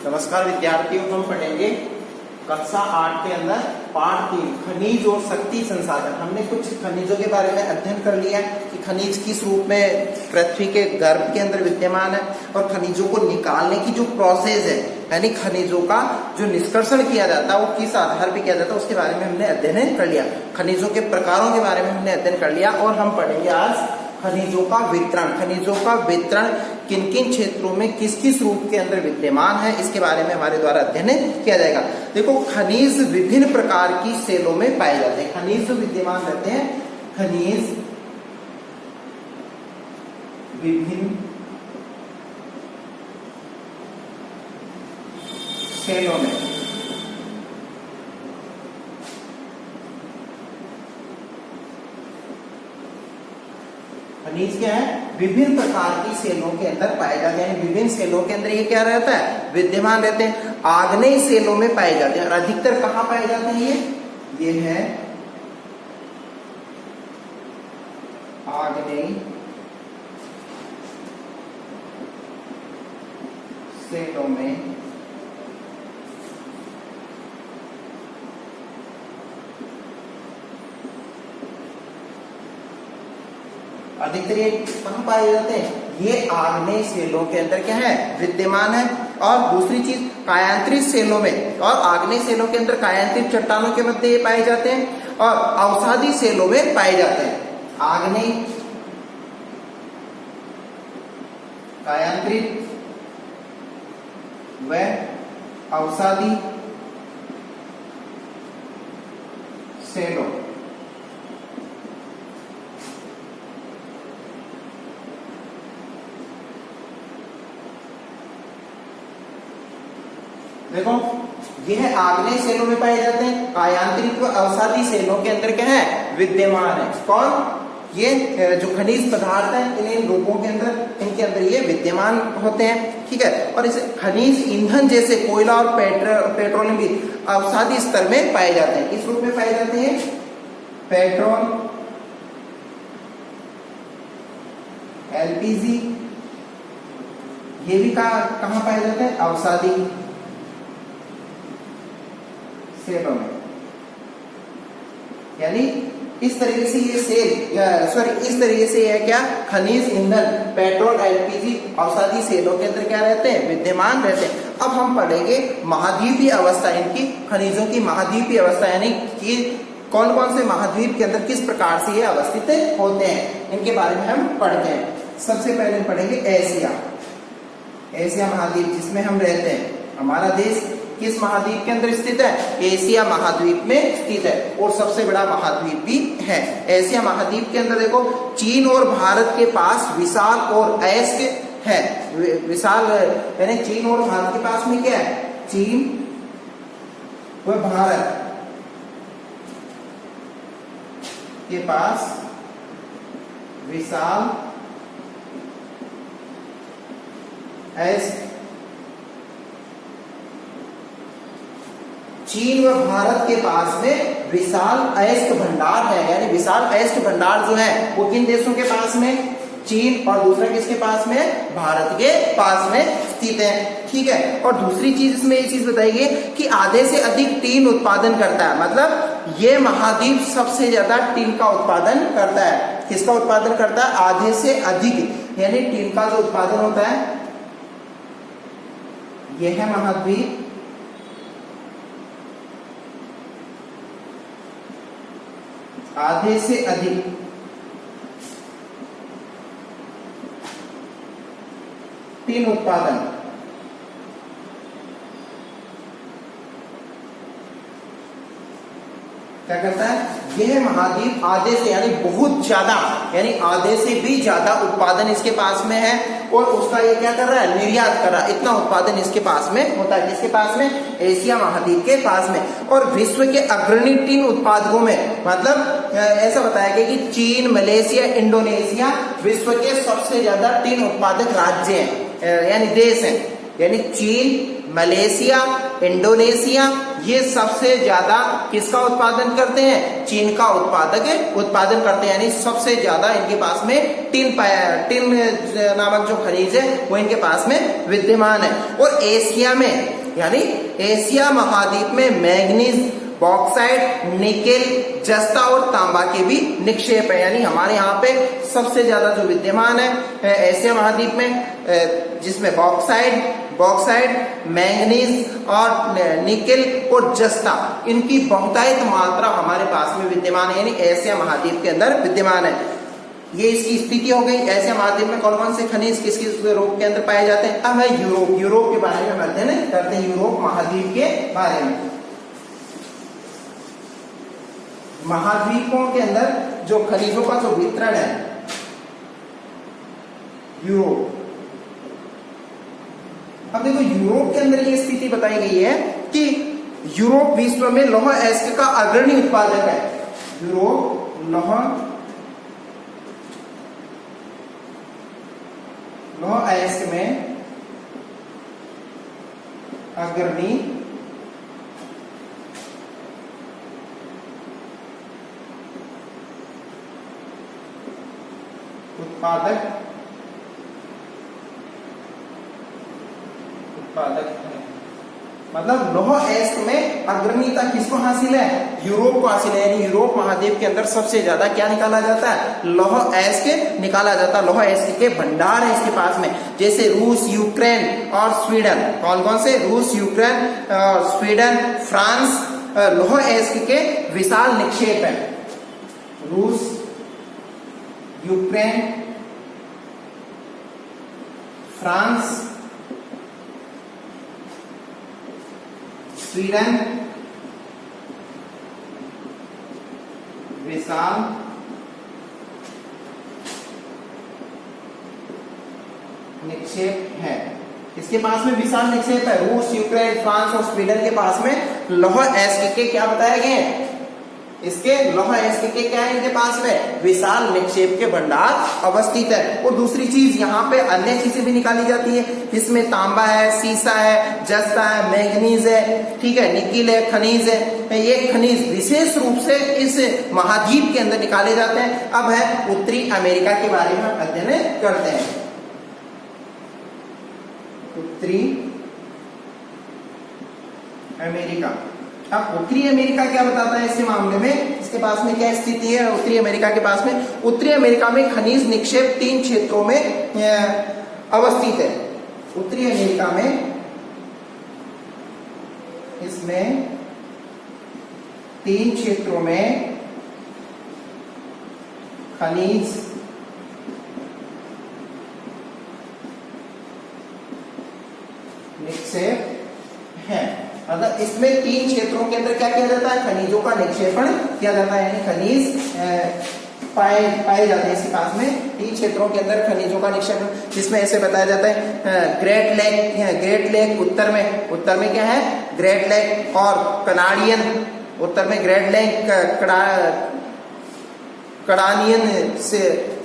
नमस्कार विद्यार्थियों, हम पढ़ेंगे कक्षा 8 के अंदर पाठ 3 खनिज और शक्ति संसाधन। हमने कुछ खनिजों के बारे में अध्ययन कर लिया कि खनिज किस रूप में पृथ्वी के गर्भ के अंदर विद्यमान है और खनिजों को निकालने की जो प्रोसेस है, यानी खनिजों का जो निष्कर्षण किया जाता है वो किस आधार पर किया जाता है उसके बारे में हमने अध्ययन कर लिया। खनिजों के प्रकारों के बारे में हमने अध्ययन कर लिया और हम पढ़ेंगे आज खनिजों का वितरण। खनिजों का वितरण किन किन क्षेत्रों में किस किस रूप के अंदर विद्यमान है, इसके बारे में हमारे द्वारा अध्ययन किया जाएगा। देखो, खनिज विभिन्न प्रकार की सेलों में पाए जाते हैं। खनिज जो विद्यमान रहते हैं, खनिज विभिन्न सेलों में खनिज क्या है, विभिन्न प्रकार की सेलों के अंदर पाए जाते हैं। विभिन्न सेलों के अंदर ये क्या रहता है, विद्यमान रहते हैं। आग्नेय सेलों में पाए जाते हैं और अधिकतर कहाँ पाए जाते हैं, ये है आग्नेय सेलों में अधिकतर ये कहाँ पाए जाते हैं, ये आग्नेय सेलों के अंदर क्या है, विद्यमान है। और दूसरी चीज कायांतरित सेलों में और आग्नेय सेलों के अंदर कायांतरित चट्टानों के मध्य ये पाए जाते हैं और अवसादी सेलों में पाए जाते हैं। आग्नेय कायांतरित व अवसादी सेलों देखो, यह आग्नेय सेलों में पाए जाते हैं। कायांतरित व अवसादी सेलों के अंदर क्या है, विद्यमान है। कौन, ये जो खनिज पदार्थ है इन रूपों के अंदर, इनके अंदर ये विद्यमान होते हैं। ठीक है, और इसे खनिज ईंधन जैसे कोयला और पेट्रोलियम भी अवसादी स्तर में पाए जाते हैं। किस रूप में पाए जाते हैं, पेट्रोल, एलपीजी, ये भी कहाँ पाए जाते हैं, अवसादी सेलों में। यानी इस तरीके से ये इस तरीके से यह क्या, खनिज ईंधन, पेट्रोल, एलपीजी अवसादी सेलों के अंदर क्या रहते हैं, विद्यमान रहते हैं। अब हम पढ़ेंगे महाद्वीपीय अवस्था, इनकी खनिजों की महाद्वीपीय अवस्था, यानी कि कौन कौन से महाद्वीप के अंदर किस प्रकार से ये अवस्थित होते हैं, इनके बारे में हम पढ़ते हैं। सबसे पहले पढ़ेंगे एशिया महाद्वीप, जिसमें हम रहते हैं। हमारा देश किस महाद्वीप के अंदर स्थित है, एशिया महाद्वीप में स्थित है और सबसे बड़ा महाद्वीप भी है। एशिया महाद्वीप के अंदर देखो, चीन और भारत के पास विशाल और अयस्क है। विशाल यानी चीन और भारत के पास में क्या है, चीन व भारत के पास विशाल अयस्क, चीन व भारत के पास में विशाल अयस्क भंडार है। यानी विशाल अयस्क भंडार जो है वो किन देशों के पास में, चीन, और दूसरा किसके पास में, भारत के पास में स्थित है। ठीक है, और दूसरी चीज इसमें ये चीज बताइए कि आधे से अधिक टीन उत्पादन करता है। मतलब ये महाद्वीप सबसे ज्यादा टीन का उत्पादन करता है। किसका उत्पादन करता है, आधे से अधिक, यानी टीन का जो उत्पादन होता है, यह है महाद्वीप आधे से अधिक टीन उत्पादन क्या करता है, यह महाद्वीप आधे से यानी बहुत ज्यादा, यानी आधे से भी ज्यादा उत्पादन इसके पास में है और उसका ये क्या कर रहा है, निर्यात कर रहा है। इतना उत्पादन इसके पास में होता है। किसके पास में, एशिया महाद्वीप के पास में। और विश्व के अग्रणी टीन उत्पादकों में, मतलब ऐसा बताया गया कि चीन, मलेशिया, इंडोनेशिया विश्व के सबसे ज्यादा टीन उत्पादक राज्य हैं, यानी देश हैं। यानी चीन, मलेशिया, इंडोनेशिया, ये सबसे ज्यादा किसका उत्पादन करते हैं? चीन का उत्पादन करते हैं, यानी सबसे ज्यादा इनके पास में टिन नामक जो खनिज है वो इनके पास में विद्यमान है। और एशिया में, यानी एशिया महाद्वीप में मैग्नीज, बॉक्साइट, निकेल, जस्ता और तांबा के भी निक्षेप है। यानी हमारे यहाँ पे सबसे ज्यादा जो विद्यमान है एशिया महाद्वीप में, जिसमें बॉक्साइट, मैंगनीज और निकेल और जस्ता, इनकी बहुतायत मात्रा हमारे पास में विद्यमान है, यानी एशिया महाद्वीप के अंदर विद्यमान है। ये इसकी स्थिति हो गई। एशिया महाद्वीप में कौन कौन से खनिज किस किस यूरोप के अंदर पाए जाते हैं? अब है यूरोप के बारे में अध्ययन करते हैं, यूरोप महाद्वीप के बारे में। महाद्वीपों के अंदर जो खनिजों का जो वितरण है, यूरोप। अब देखो यूरोप के अंदर ये स्थिति बताई गई है कि यूरोप विश्व में लौह अयस्क का अग्रणी उत्पादक है। यूरोप लौह अयस्क में अग्रणी उत्पादक है। मतलब लौह अयस्क में अग्रणीयता किसको हासिल है? यूरोप को हासिल है। यानी यूरोप महाद्वीप के अंदर सबसे ज्यादा क्या निकाला जाता है? लौह अयस्क निकाला जाता है। लौह अयस्क के भंडार है इसके पास में, जैसे रूस, यूक्रेन और स्वीडन। कौन कौन से? रूस, यूक्रेन, स्वीडन, फ्रांस लौह अयस्क के विशाल निक्षेप है। रूस, यूक्रेन, फ्रांस, स्वीडन विशाल निक्षेप है। इसके पास में विशाल निक्षेप है। रूस, यूक्रेन, फ्रांस और स्वीडन के पास में लौह अयस्क के क्या बताए गए हैं? इसके लौह अयस्क के क्या है? इनके पास में विशाल निक्षेप के भंडार अवस्थित है। और दूसरी चीज यहाँ पे अन्य चीजें भी निकाली जाती है, इसमें तांबा है, सीसा है, जस्ता है, मैंगनीज है, ठीक है, निकिल है, खनिज है। ये खनिज विशेष रूप से इस महाद्वीप के अंदर निकाले जाते हैं। अब है उत्तरी अमेरिका के बारे में अध्ययन करते हैं। उत्तरी अमेरिका। अब उत्तरी अमेरिका क्या बताता है इसके मामले में? इसके पास में क्या स्थिति है उत्तरी अमेरिका के पास में? उत्तरी अमेरिका में खनिज निक्षेप 3 क्षेत्रों में अवस्थित है। उत्तरी अमेरिका में इसमें 3 क्षेत्रों में खनिज निक्षेप है। मतलब इसमें 3 क्षेत्रों के अंदर क्या किया जाता है? खनिजों का निक्षेपण किया जाता है, यानी खनिज पाए जाते हैं इसके पास में। 3 क्षेत्रों के अंदर खनिजों का निक्षेपण, जिसमें ऐसे बताया जाता है ग्रेट लेक उत्तर में क्या है? ग्रेट लेक और कनाडियन, उत्तर में ग्रेट लेक, कनाडियन से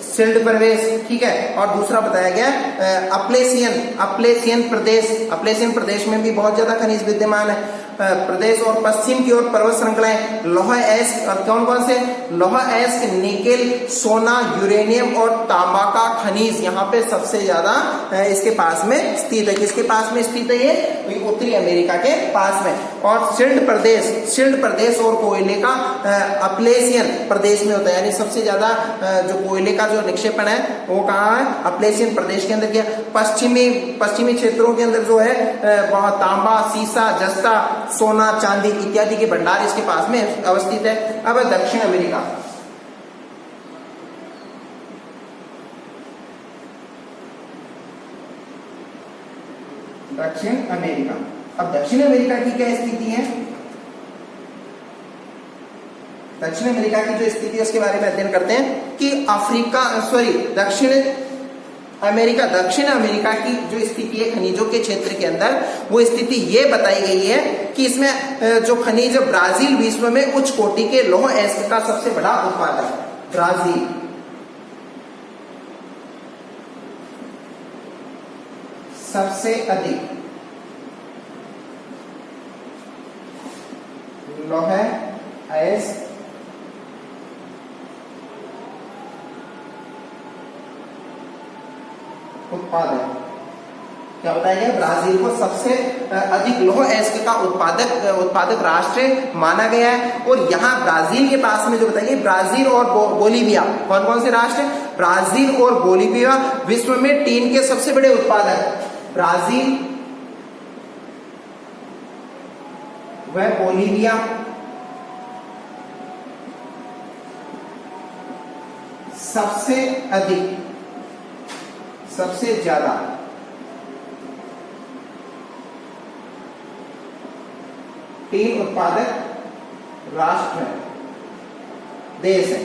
सिल्ड प्रदेश, ठीक है। और दूसरा बताया गया अपलेशियन प्रदेश में भी बहुत ज्यादा खनिज विद्यमान है प्रदेश। और पश्चिम की ओर पर्वत श्रृंखलाएं लौह अयस्क, और कौन कौन से? लौह अयस्क, निकेल, सोना, यूरेनियम और तांबा का खनिज यहाँ पे सबसे ज्यादा इसके पास में स्थित है। किसके पास में स्थित है? ये उत्तरी अमेरिका के पास में। और सिल्ड प्रदेश और कोयले का अपलेशियन प्रदेश में होता है, यानी सबसे ज्यादा जो कोयले का जो निक्षेपण है वो कहाँ है? अपलेशियन प्रदेश के अंदर किया। पश्चिमी क्षेत्रों के अंदर जो है वहां तांबा, सीसा, जस्ता, सोना, चांदी इत्यादि के भंडार इसके पास में अवस्थित है। अब दक्षिण अमेरिका। अब दक्षिण अमेरिका की क्या स्थिति है? दक्षिण अमेरिका की जो स्थिति है उसके बारे में अध्ययन करते हैं कि दक्षिण अमेरिका की जो स्थिति है खनिजों के क्षेत्र के अंदर, वो स्थिति ये बताई गई है कि इसमें जो खनिज ब्राजील विश्व में उच्च कोटि के लौह अयस्क का सबसे बड़ा उत्पादक है। ब्राजील सबसे अधिक लौह अयस्क उत्पादक। क्या बताया गया? ब्राजील को सबसे अधिक लौह अयस्क का उत्पादक राष्ट्र माना गया है। और यहाँ ब्राजील के पास में जो बताइए, ब्राजील और बोलीविया, कौन कौन से राष्ट्र? ब्राजील और बोलीविया विश्व में टीन के सबसे बड़े उत्पादक। ब्राजील व बोलीविया सबसे ज्यादा टीन उत्पादक राष्ट्र है, देश है।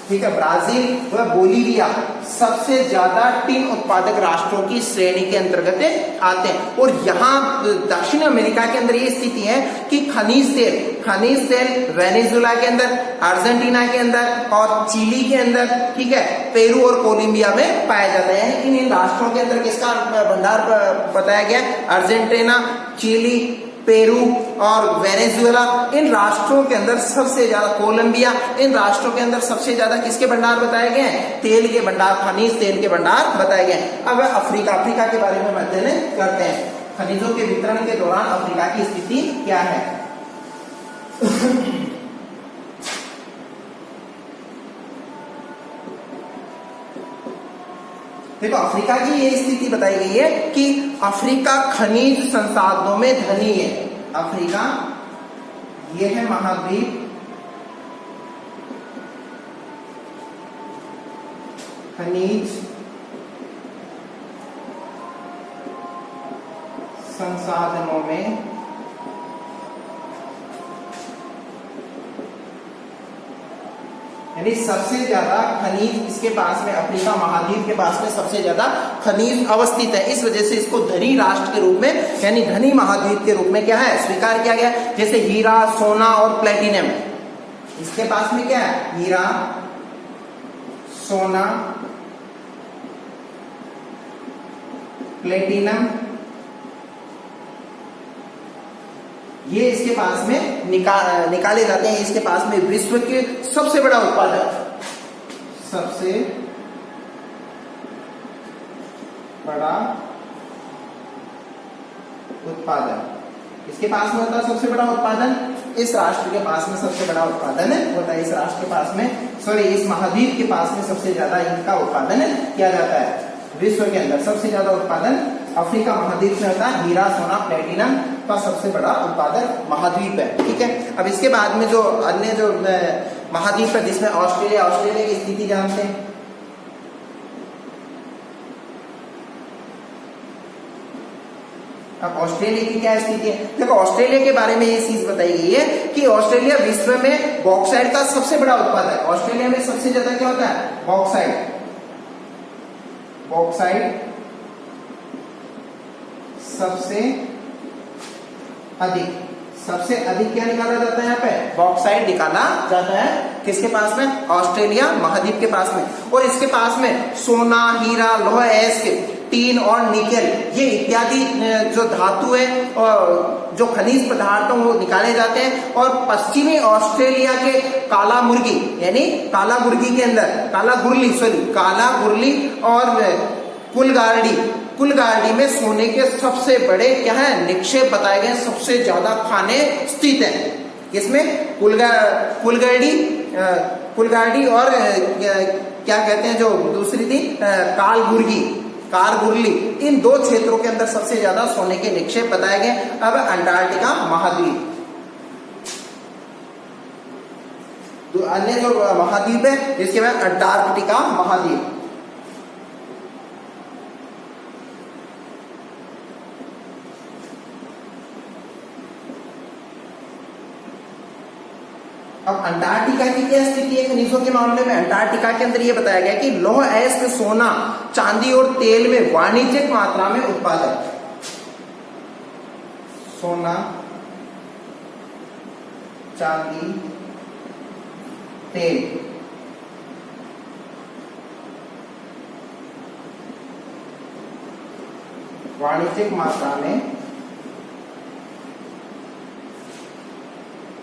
ठीक है, ब्राजील व बोलीविया सबसे ज्यादा टीन उत्पादक राष्ट्रों की श्रेणी के अंतर्गत आते हैं। और यहाँ दक्षिण अमेरिका के अंदर ये स्थिति है कि खनिज तेल वेनेजुएला के अंदर, अर्जेंटीना के अंदर और चिली के अंदर, ठीक है, पेरू और कोलंबिया में पाया जाता है। यानी इन राष्ट्रों के अंदर किसका भंडार बताया गया? अर्जेंटीना, चिली, पेरू और वेनेजुएला, इन राष्ट्रों के अंदर सबसे ज्यादा, कोलंबिया, इन राष्ट्रों के अंदर सबसे ज्यादा किसके भंडार बताए गए हैं? तेल के भंडार, खनिज तेल के भंडार बताए गए हैं। अब अफ्रीका के बारे में अध्ययन करते हैं। खनिजों के वितरण के दौरान अफ्रीका की स्थिति क्या है? देखो, अफ्रीका की ये स्थिति बताई गई है कि अफ्रीका खनिज संसाधनों में धनी है। अफ्रीका ये है महाद्वीप, खनिज संसाधनों में यानी सबसे ज्यादा खनिज इसके पास में, अफ्रीका महाद्वीप के पास में सबसे ज्यादा खनिज अवस्थित है। इस वजह से इसको धनी राष्ट्र के रूप में, यानी धनी महाद्वीप के रूप में क्या है? स्वीकार किया गया। जैसे हीरा, सोना और प्लेटिनम, इसके पास में क्या है? हीरा, सोना, प्लेटिनम, ये इसके पास में निकाले जाते हैं। इसके पास में विश्व के सबसे बड़ा उत्पादक, सबसे बड़ा उत्पादन इसके पास में होता है। सबसे बड़ा उत्पादन इस राष्ट्र के पास में सबसे बड़ा उत्पादन होता है। इस राष्ट्र के पास में, सॉरी, इस महाद्वीप के पास में सबसे ज्यादा इनका उत्पादन किया जाता है। विश्व के अंदर सबसे ज्यादा उत्पादन अफ्रीका महाद्वीप में होता है। हीरा, सोना, प्लेटिनम का सबसे बड़ा उत्पादक महाद्वीप है। ठीक है, अब इसके बाद में जो अन्य जो महाद्वीप है, जिसमें ऑस्ट्रेलिया की स्थिति जानते हैं। अब ऑस्ट्रेलिया की क्या स्थिति है? देखो, ऑस्ट्रेलिया के बारे में ये चीज बताई गई है कि ऑस्ट्रेलिया विश्व में बॉक्साइट का सबसे बड़ा उत्पादक है। ऑस्ट्रेलिया में सबसे ज्यादा क्या होता है? बॉक्साइट सबसे अधिक क्या निकाला जाता है? यहाँ पे बॉक्साइट निकाला जाता है। किसके पास में? ऑस्ट्रेलिया महाद्वीप के पास में। और इसके पास में सोना, हीरा, लौह अयस्क, टीन और निकेल, ये इत्यादि जो धातु है और जो खनिज पदार्थ वो निकाले जाते हैं। और पश्चिमी ऑस्ट्रेलिया के काला मुर्गी, यानी काला मुर्गी के अंदर काला गुरली और कुलगार्डी में सोने के सबसे बड़े क्या है? निक्षेप बताए गए। सबसे ज्यादा खाने स्थित है। इसमें कुलगार्डी और क्या कहते हैं जो दूसरी थी, कारगुरली, इन दो क्षेत्रों के अंदर सबसे ज्यादा सोने के निक्षेप बताए गए। अब अंटार्कटिका महाद्वीप, तो अन्य जो महाद्वीप है इसके बाद अंटार्कटिका महाद्वीप। अब अंटार्कटिका की क्या स्थिति है खनिजों के मामले में? अंटार्कटिका के अंदर यह बताया गया कि लौह अयस्क, सोना, चांदी और तेल में वाणिज्यिक मात्रा में उत्पादन। सोना, चांदी, तेल, वाणिज्यिक मात्रा में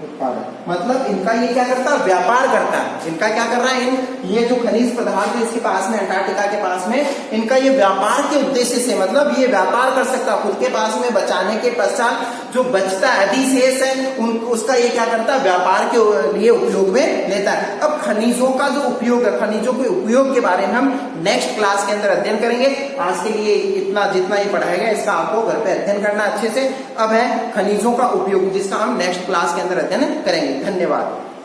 उत्पादन मतलब इनका ये क्या करता है, व्यापार करता है। इनका क्या कर रहा है, ये जो खनिज पदार्थ है इसके पास में, अंटार्कटिका के पास में, इनका ये व्यापार के उद्देश्य से, मतलब ये व्यापार कर सकता है खुद के पास में, बचाने के पश्चात जो बचता है अधिशेष है उनको, उसका ये क्या करता है, व्यापार के लिए उपयोग में लेता है। अब खनिजों का जो उपयोग है, खनिजों के उपयोग के बारे में हम नेक्स्ट क्लास के अंदर अध्ययन करेंगे। आज के लिए इतना, जितना ये पढ़ाया गया इसका आपको घर पे अध्ययन करना अच्छे से। अब है खनिजों का उपयोग, जिसका हम नेक्स्ट क्लास के अंदर अध्ययन करेंगे। धन्यवाद।